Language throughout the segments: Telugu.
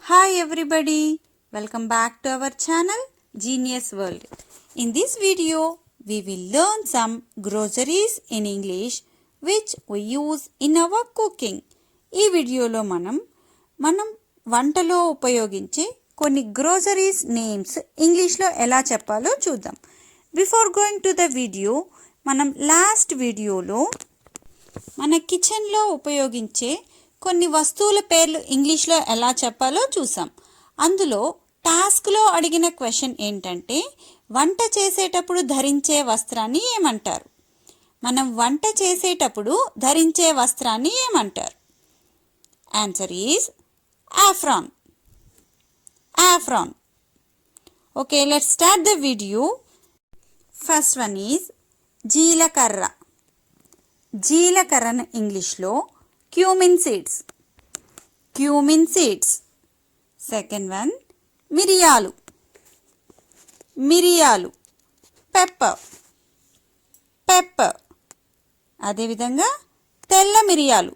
Hi everybody, welcome back to our channel Geniusworld. In this video, we will learn some groceries in English which we use in our cooking. ఈ వీడియోలో మనం వంటలో ఉపయోగించే కొన్ని గ్రోసరీస్ నేమ్స్ ఇంగ్లీష్లో ఎలా చెప్పాలో చూద్దాం. Before going to the video, మనం లాస్ట్ వీడియోలో మన కిచెన్లో ఉపయోగించే కొన్ని వస్తువుల పేర్లు ఇంగ్లీష్లో ఎలా చెప్పాలో చూసాం. అందులో టాస్క్లో అడిగిన క్వశ్చన్ ఏంటంటే, వంట చేసేటప్పుడు ధరించే వస్త్రాన్ని ఏమంటారు? మనం వంట చేసేటప్పుడు ధరించే వస్త్రాన్ని ఏమంటారు? Answer is apron. Apron. Okay, let's start the video. First one is జీలకర్ర. జీలకర్రను ఇంగ్లీష్లో cumin seeds. Cumin seeds. Second one, మిరియాలు. మిరియాలు. పెప్పర్. పెప్పర్. అదేవిధంగా తెల్ల మిరియాలు.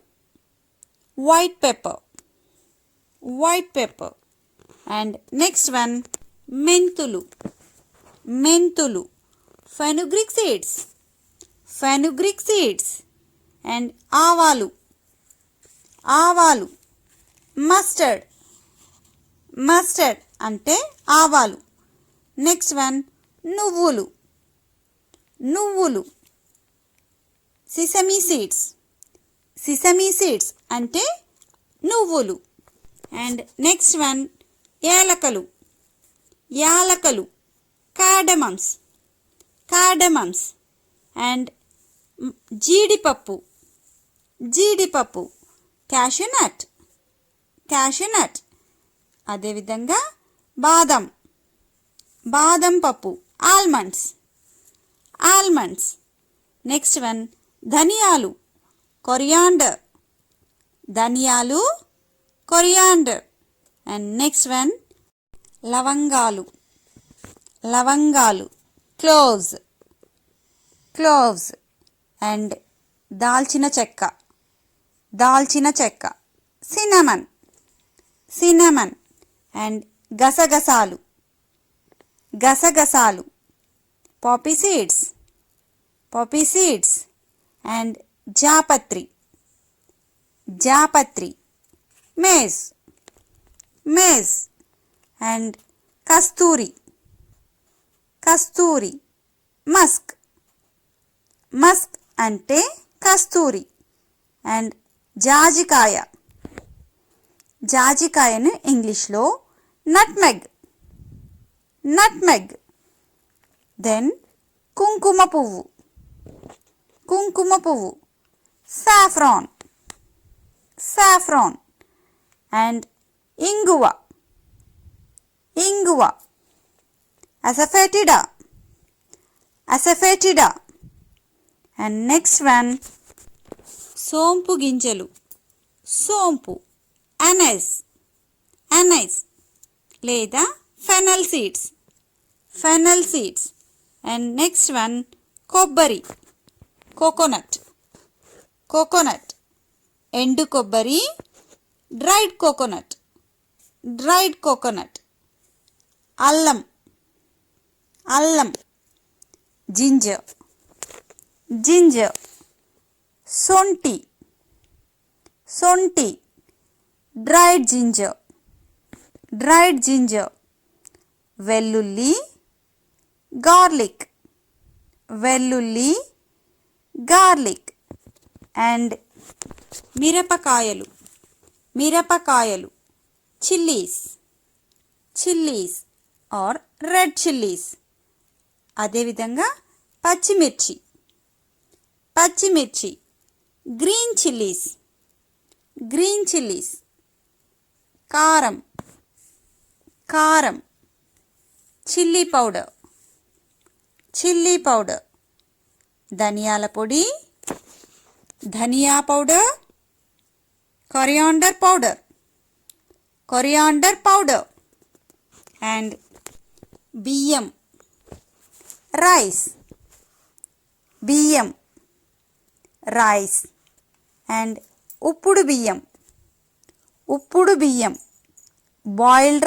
White pepper. White pepper. And next one, మెంతులు. మెంతులు. Fenugreek seeds. Fenugreek seeds. And ఆవాలు. ఆవాలు. మస్టర్డ్. మస్టర్డ్ అంటే ఆవాలు. నెక్స్ట్ వన్, నువ్వులు. నువ్వులు. సిసమీ సీడ్స్. సిసమీ సీడ్స్ అంటే నువ్వులు. అండ్ నెక్స్ట్ వన్, యాలకలు. యాలకలు. కార్డమమ్స్. కార్డమమ్స్. అండ్ జీడిపప్పు. జీడిపప్పు. క్యాషూనట్. క్యాషూనట్. అదేవిధంగా బాదం. బాదం పప్పు. ఆల్మండ్స్. ఆల్మండ్స్. నెక్స్ట్ వన్, ధనియాలు. కొరియాండర్. ధనియాలు. కొరియాండర్. అండ్ నెక్స్ట్ వన్, లవంగాలు. లవంగాలు. క్లోవ్స్. క్లోవ్స్. అండ్ దాల్చిన చెక్క. దాల్చిన చెక్క. సినమన్. సినమన్. అండ్ గసగసాలు. గసగసాలు. Poppy seeds. Poppy seeds. And జాపత్రి. జాపత్రి. మేజ్. మేజ్. అండ్ కస్తూరి. కస్తూరి. మస్క్. మస్క్ అంటే కస్తూరి. అండ్ జాజికాయ. జాజికాయను ఇంగ్లీష్లో నట్మెగ్. నట్మెగ్. దెన్ కుంకుమ పువ్వు. కుంకుమ పువ్వు. సాఫ్రాన్. సాఫ్రాన్. అండ్ ఇంగువ. ఇంగువ. Asafoetida. Asafoetida. And next one, సోంపు గింజలు. సోంపు. అనైస్. అనైస్ లేదా fennel seeds. Fennel seeds. And next one, కొబ్బరి. కోకోనట్. కోకోనట్. ఎండు కొబ్బరి. Dried coconut. Dried coconut. అల్లం. అల్లం. జింజర్. జింజర్. సొంటి. సొంటి. Dried ginger. Dried ginger. వెల్లుల్లి. గార్లిక్. వెల్లుల్లి. గార్లిక్. అండ్ మిరపకాయలు. మిరపకాయలు. Chillies. Chillies or red chillies. అదేవిధంగా పచ్చిమిర్చి. పచ్చిమిర్చి. Green chillies. Green chillies. కారం. కారం. Chilli powder. Chilli powder. ధనియాల పొడి. Dhania powder. Coriander powder. Coriander powder. And బియ్యం. రైస్. బియ్యం. రైస్. అండ్ ఉప్పుడు బియ్యం. ఉప్పుడు బియ్యం. బాయిల్డ్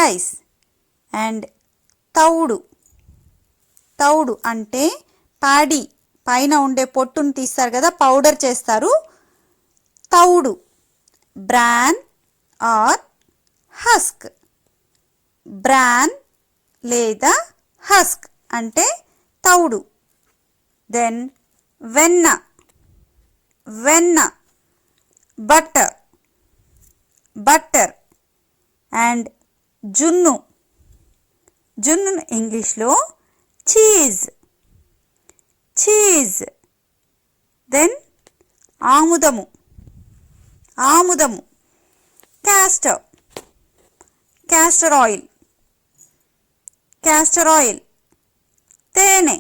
రైస్ అండ్ తౌడు అంటే పాడి పైన ఉండే పొట్టును తీస్తారు కదా, పౌడర్ చేస్తారు, తౌడు. బ్రాన్ ఆర్ హస్క్, బ్రాన్ లేదా హస్క్ అంటే తౌడు. దెన్ వెన్న బట్టర్ అండ్ జున్ను ఇంగ్లీష్లో చీజ్. దెన్ ఆముదము క్యాస్టర్ ఆయిల్, తేనె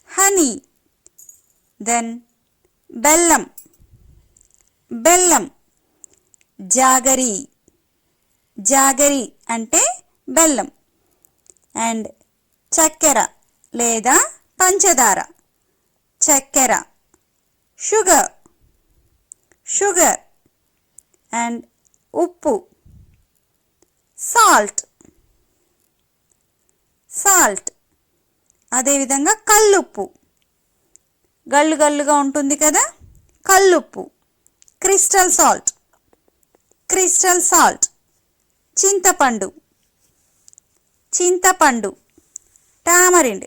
హనీ. దెన్ బెల్లం జాగరి అంటే బెల్లం. అండ్ చక్కెర లేదా పంచదార, షుగర్ అండ్ ఉప్పు, సాల్ట్. అదేవిధంగా కల్లుప్పు, గల్లుగా ఉంటుంది కదా, కల్లుప్పు. Crystal salt. చింతపండు, టామరిండ్.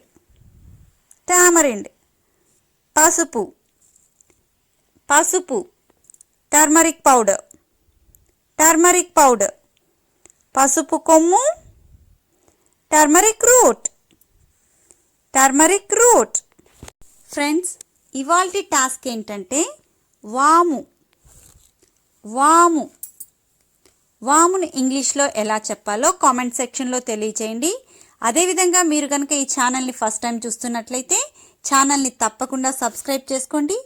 పసుపు, టర్మరిక్ పౌడర్, పసుపు కొమ్ము, టర్మరిక్ రూట్. ఫ్రెండ్స్, ఇవాల్టి టాస్క్ ఏంటంటే వామును ఇంగ్లీష్లో ఎలా చెప్పాలో కామెంట్ సెక్షన్లో తెలియచేయండి. అదేవిధంగా మీరు కనుక ఈ ఛానల్ని ఫస్ట్ టైం చూస్తున్నట్లయితే ఛానల్ని తప్పకుండా సబ్స్క్రైబ్ చేసుకోండి.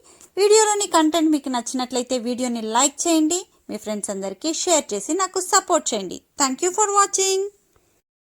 వీడియోలోని కంటెంట్ మీకు నచ్చినట్లయితే వీడియోని లైక్ చేయండి, మీ ఫ్రెండ్స్ అందరికీ షేర్ చేసి నాకు సపోర్ట్ చేయండి. Thank you for watching.